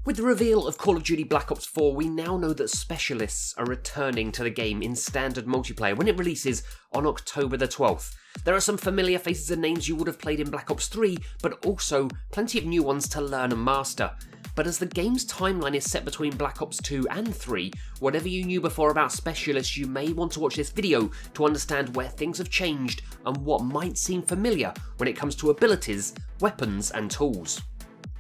With the reveal of Call of Duty Black Ops 4, we now know that specialists are returning to the game in standard multiplayer when it releases on October the 12th. There are some familiar faces and names you would have played in Black Ops 3, but also plenty of new ones to learn and master. But as the game's timeline is set between Black Ops 2 and 3, whatever you knew before about specialists, you may want to watch this video to understand where things have changed and what might seem familiar when it comes to abilities, weapons and tools.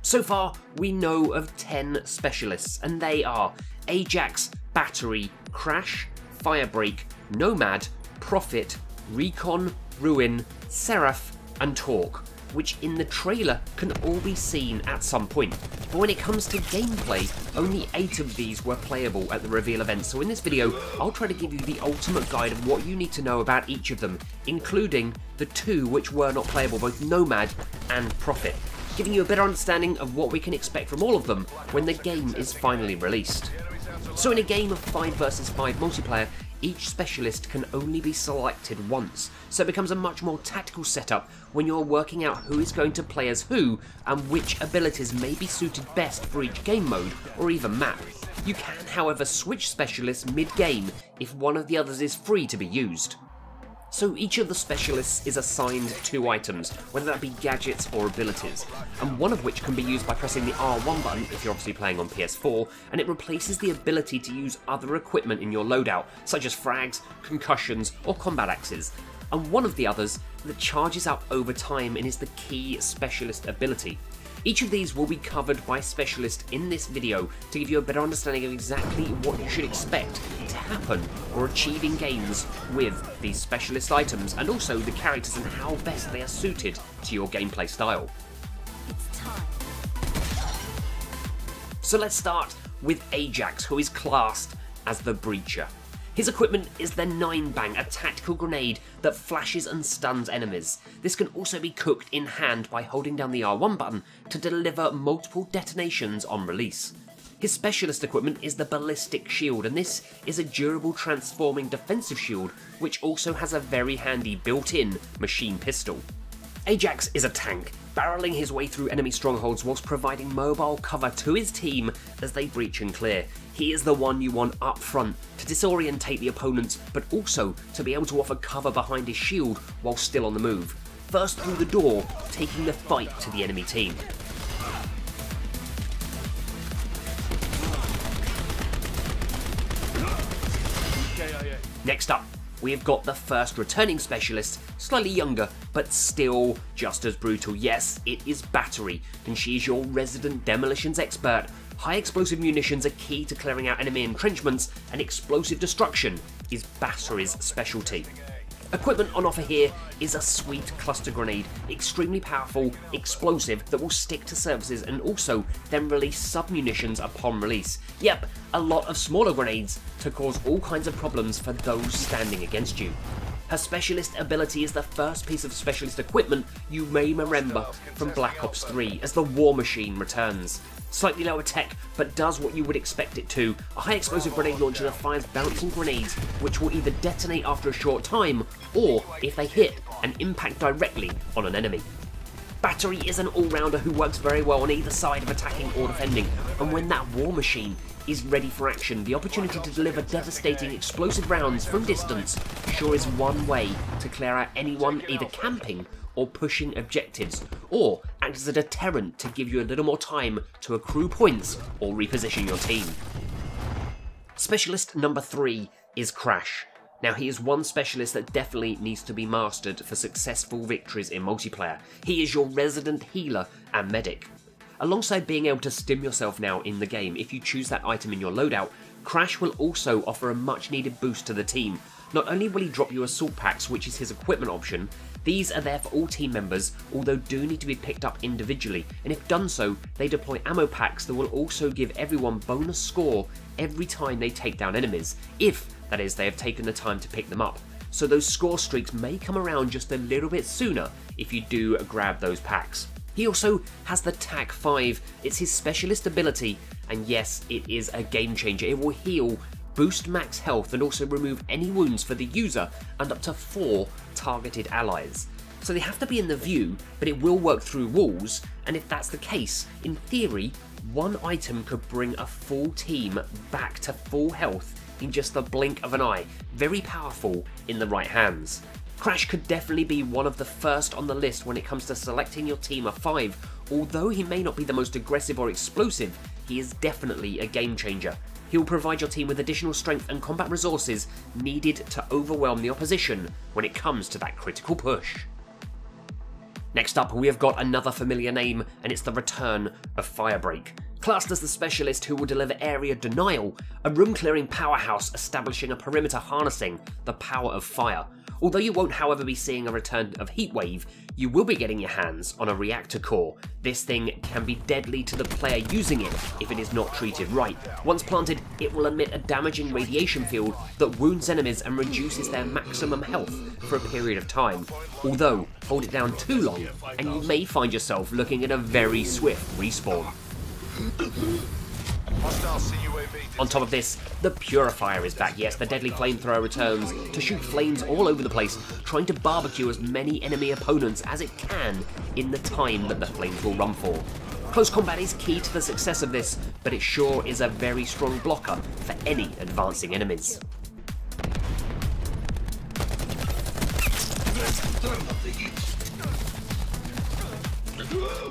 So far, we know of 10 specialists, and they are Ajax, Battery, Crash, Firebreak, Nomad, Prophet, Recon, Ruin, Seraph and Torque, which in the trailer can all be seen at some point. But when it comes to gameplay, only 8 of these were playable at the reveal event, so in this video I'll try to give you the ultimate guide of what you need to know about each of them, including the 2 which were not playable, both Nomad and Prophet, giving you a better understanding of what we can expect from all of them when the game is finally released. So in a game of 5 vs 5 multiplayer, each specialist can only be selected once, so it becomes a much more tactical setup when you're working out who is going to play as who and which abilities may be suited best for each game mode or even map. You can, however, switch specialists mid-game if one of the others is free to be used. So each of the specialists is assigned 2 items, whether that be gadgets or abilities, and one of which can be used by pressing the R1 button if you're obviously playing on PS4, and it replaces the ability to use other equipment in your loadout, such as frags, concussions or combat axes, and one of the others that charges up over time and is the key specialist ability. Each of these will be covered by specialists in this video to give you a better understanding of exactly what you should expect to happen or achieve in games with these specialist items, and also the characters and how best they are suited to your gameplay style. It's time. So let's start with Ajax, who is classed as the Breacher. His equipment is the 9-bang, a tactical grenade that flashes and stuns enemies. This can also be cooked in hand by holding down the R1 button to deliver multiple detonations on release. His specialist equipment is the Ballistic Shield, and this is a durable transforming defensive shield which also has a very handy built-in machine pistol. Ajax is a tank, barreling his way through enemy strongholds whilst providing mobile cover to his team as they breach and clear. He is the one you want up front to disorientate the opponents, but also to be able to offer cover behind his shield while still on the move. First through the door, taking the fight to the enemy team. Next up, we have got the first returning specialist, slightly younger, but still just as brutal. Yes, it is Battery, and she is your resident demolitions expert. High explosive munitions are key to clearing out enemy entrenchments, and explosive destruction is Battery's specialty. Equipment on offer here is a sweet cluster grenade, extremely powerful, explosive, that will stick to surfaces and also then release sub-munitions upon release. Yep, a lot of smaller grenades to cause all kinds of problems for those standing against you. Her specialist ability is the first piece of specialist equipment you may remember from Black Ops 3 as the War Machine returns. Slightly lower tech, but does what you would expect it to. A high explosive grenade launcher that fires bouncing grenades which will either detonate after a short time or, if they hit, and impact directly on an enemy. Battery is an all-rounder who works very well on either side of attacking or defending, and when that War Machine is ready for action, the opportunity to deliver devastating explosive rounds from distance sure is one way to clear out anyone either camping or pushing objectives, or act as a deterrent to give you a little more time to accrue points or reposition your team. Specialist number 3 is Crash. Now he is one specialist that definitely needs to be mastered for successful victories in multiplayer. He is your resident healer and medic. Alongside being able to stim yourself now in the game if you choose that item in your loadout, Crash will also offer a much needed boost to the team. Not only will he drop you assault packs, which is his equipment option, these are there for all team members, although do need to be picked up individually, and if done so, they deploy ammo packs that will also give everyone bonus score every time they take down enemies, if, that is, they have taken the time to pick them up. So those score streaks may come around just a little bit sooner if you do grab those packs. He also has the TAC 5, it's his specialist ability, and yes, it is a game changer. It will heal, boost max health and also remove any wounds for the user and up to 4 targeted allies. so they have to be in the view, but it will work through walls, and if that's the case, in theory, one item could bring a full team back to full health in just the blink of an eye. Very powerful in the right hands. Crash could definitely be one of the first on the list when it comes to selecting your team of 5. Although he may not be the most aggressive or explosive, he is definitely a game changer. He will provide your team with additional strength and combat resources needed to overwhelm the opposition when it comes to that critical push. Next up, we have got another familiar name, and it's the return of Firebreak. Classed as the specialist who will deliver area denial, a room-clearing powerhouse establishing a perimeter harnessing the power of fire. Although you won't, however, be seeing a return of Heatwave, you will be getting your hands on a reactor core. This thing can be deadly to the player using it if it is not treated right. Once planted, it will emit a damaging radiation field that wounds enemies and reduces their maximum health for a period of time. Although, hold it down too long, and you may find yourself looking at a very swift respawn. On top of this, the Purifier is back. Yes, the deadly flamethrower returns to shoot flames all over the place, trying to barbecue as many enemy opponents as it can in the time that the flames will run for. Close combat is key to the success of this, but it sure is a very strong blocker for any advancing enemies.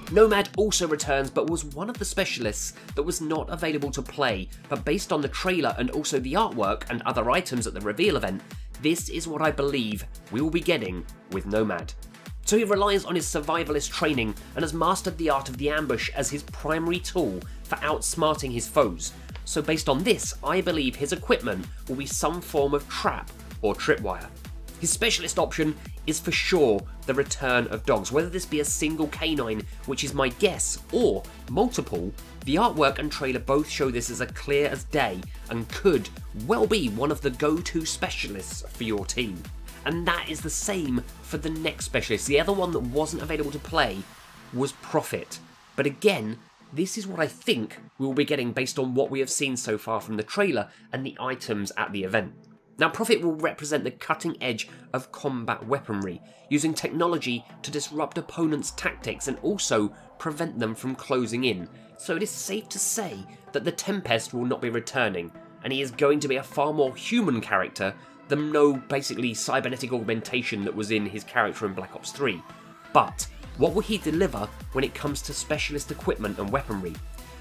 Nomad also returns, but was one of the specialists that was not available to play, but based on the trailer and also the artwork and other items at the reveal event, this is what I believe we will be getting with Nomad. So he relies on his survivalist training and has mastered the art of the ambush as his primary tool for outsmarting his foes. So based on this, I believe his equipment will be some form of trap or tripwire. His specialist option is for sure the return of dogs, whether this be a single canine, which is my guess, or multiple. The artwork and trailer both show this as clear as day and could well be one of the go-to specialists for your team. And that is the same for the next specialist. The other one that wasn't available to play was Prophet. But again, this is what I think we will be getting based on what we have seen so far from the trailer and the items at the event. Now, Prophet will represent the cutting edge of combat weaponry, using technology to disrupt opponents' tactics and also prevent them from closing in. So it is safe to say that the Tempest will not be returning, and he is going to be a far more human character than no basically cybernetic augmentation that was in his character in Black Ops 3. But what will he deliver when it comes to specialist equipment and weaponry?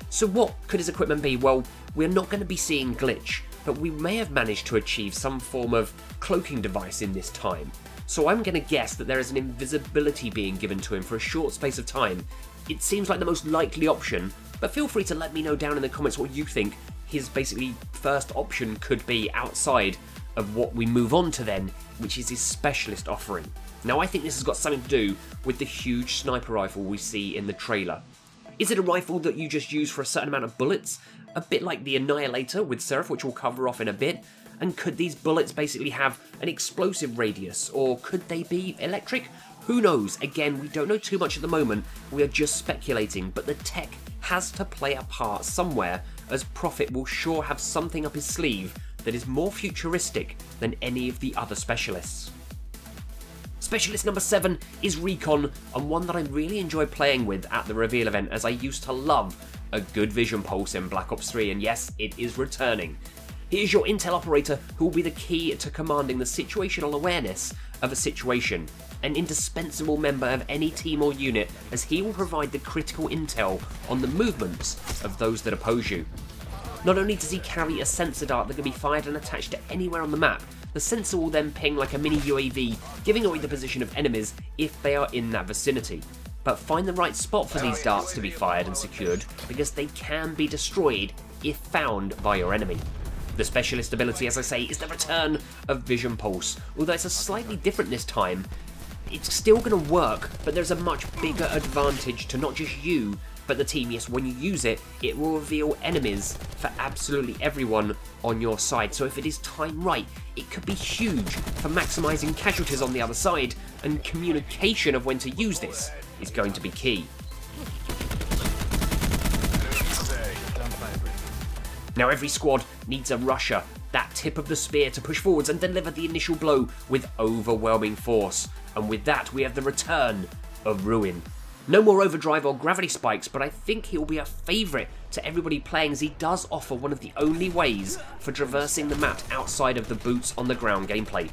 So what could his equipment be? Well, we're not going to be seeing Glitch, but we may have managed to achieve some form of cloaking device in this time. So I'm going to guess that there is an invisibility being given to him for a short space of time. It seems like the most likely option, but feel free to let me know down in the comments what you think his basically first option could be outside of what we move on to then, which is his specialist offering. Now I think this has got something to do with the huge sniper rifle we see in the trailer. Is it a rifle that you just use for a certain amount of bullets? A bit like the Annihilator with Seraph, which we'll cover off in a bit. And could these bullets basically have an explosive radius, or could they be electric? Who knows? Again, we don't know too much at the moment, we are just speculating, but the tech has to play a part somewhere, as Prophet will sure have something up his sleeve that is more futuristic than any of the other specialists. Specialist number 7 is Recon, and one that I really enjoy playing with at the reveal event, as I used to love a good vision pulse in Black Ops 3, and yes, it is returning. He is your intel operator who will be the key to commanding the situational awareness of a situation, an indispensable member of any team or unit, as he will provide the critical intel on the movements of those that oppose you. Not only does he carry a sensor dart that can be fired and attached to anywhere on the map, the sensor will then ping like a mini UAV, giving away the position of enemies if they are in that vicinity. But find the right spot for these darts to be fired and secured, because they can be destroyed if found by your enemy. The specialist ability, as I say, is the return of Vision Pulse. Although it's a slightly different this time, it's still going to work, but there's a much bigger advantage to not just you, but the team. Yes, when you use it, it will reveal enemies for absolutely everyone on your side. So if it is timed right, it could be huge for maximising casualties on the other side, and communication of when to use this is going to be key. Now every squad needs a rusher, that tip of the spear to push forwards and deliver the initial blow with overwhelming force. And with that, we have the return of Ruin. No more overdrive or gravity spikes, but I think he will be a favourite to everybody playing, as he does offer one of the only ways for traversing the map outside of the boots on the ground gameplay.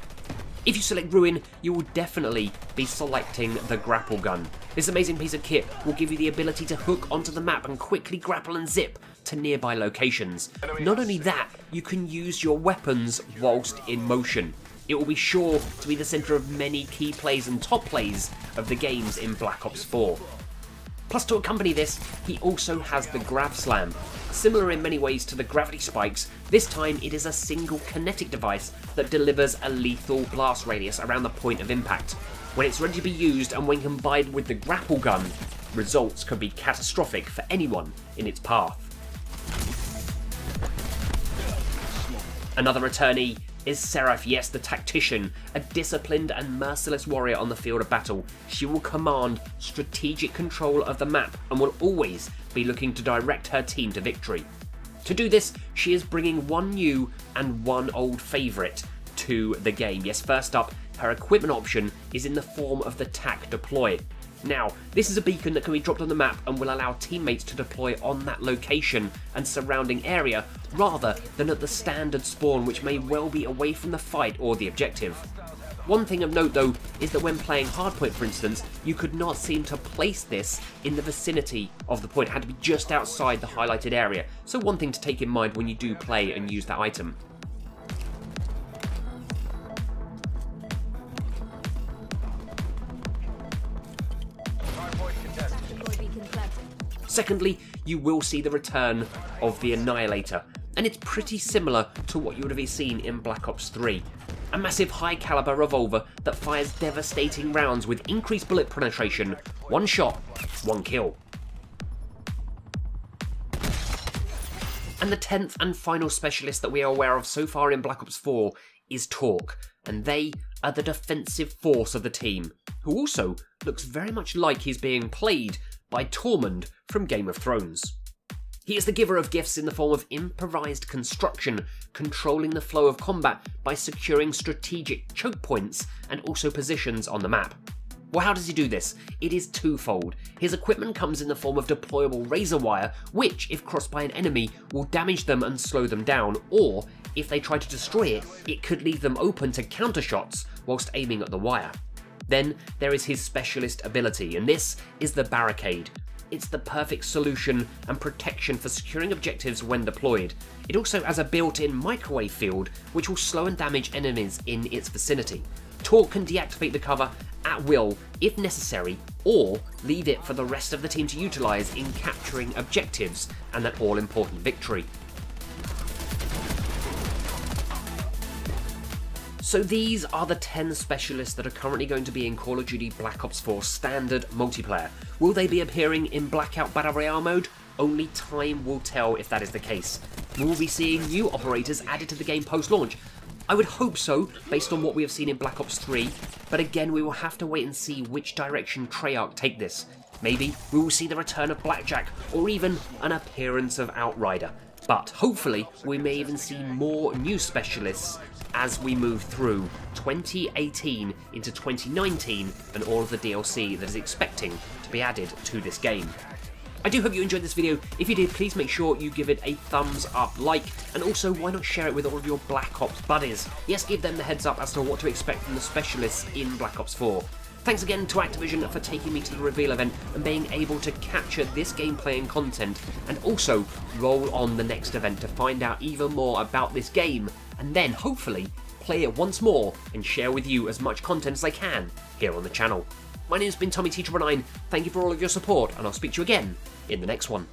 If you select Ruin, you will definitely be selecting the grapple gun. This amazing piece of kit will give you the ability to hook onto the map and quickly grapple and zip to nearby locations. Not only that, you can use your weapons whilst in motion. It will be sure to be the centre of many key plays and top plays of the games in Black Ops 4. Plus, to accompany this, he also has the Grav Slam. Similar in many ways to the gravity spikes, this time it is a single kinetic device that delivers a lethal blast radius around the point of impact. When it's ready to be used and when combined with the grapple gun, results could be catastrophic for anyone in its path. Another returnee is Seraph, yes, the Tactician, a disciplined and merciless warrior on the field of battle. She will command strategic control of the map and will always be looking to direct her team to victory. To do this, she is bringing one new and one old favourite to the game. Yes, first up, her equipment option is in the form of the TAC Deploy. Now, this is a beacon that can be dropped on the map and will allow teammates to deploy on that location and surrounding area, rather than at the standard spawn, which may well be away from the fight or the objective. One thing of note though is that when playing Hardpoint, for instance, you could not seem to place this in the vicinity of the point. It had to be just outside the highlighted area, so one thing to take in mind when you do play and use that item. Secondly, you will see the return of the Annihilator, and it's pretty similar to what you would have seen in Black Ops 3. A massive high caliber revolver that fires devastating rounds with increased bullet penetration, one shot, one kill. And the 10th and final specialist that we are aware of so far in Black Ops 4 is Torque, and they are the defensive force of the team, who also looks very much like he's being played by Tormund from Game of Thrones. He is the giver of gifts in the form of improvised construction, controlling the flow of combat by securing strategic choke points and also positions on the map. Well, how does he do this? It is twofold. His equipment comes in the form of deployable razor wire, which, if crossed by an enemy, will damage them and slow them down, or, if they try to destroy it, it could leave them open to counter shots whilst aiming at the wire. Then there is his specialist ability, and this is the Barricade. It's the perfect solution and protection for securing objectives when deployed. It also has a built-in microwave field, which will slow and damage enemies in its vicinity. Torque can deactivate the cover at will if necessary, or leave it for the rest of the team to utilise in capturing objectives and that all-important victory. So these are the 10 specialists that are currently going to be in Call of Duty Black Ops 4 standard multiplayer. Will they be appearing in Blackout Battle Royale mode? Only time will tell if that is the case. Will we be seeing new operators added to the game post-launch? I would hope so, based on what we have seen in Black Ops 3, but again we will have to wait and see which direction Treyarch take this. Maybe we will see the return of Blackjack, or even an appearance of Outrider. But hopefully we may even see more new specialists as we move through 2018 into 2019 and all of the DLC that is expecting to be added to this game. I do hope you enjoyed this video. If you did, please make sure you give it a thumbs up like, and also why not share it with all of your Black Ops buddies. Yes, give them the heads up as to what to expect from the specialists in Black Ops 4. Thanks again to Activision for taking me to the reveal event and being able to capture this gameplay and content, and also roll on the next event to find out even more about this game, and then hopefully play it once more and share with you as much content as I can here on the channel. My name's been Tommy T9, thank you for all of your support, and I'll speak to you again in the next one.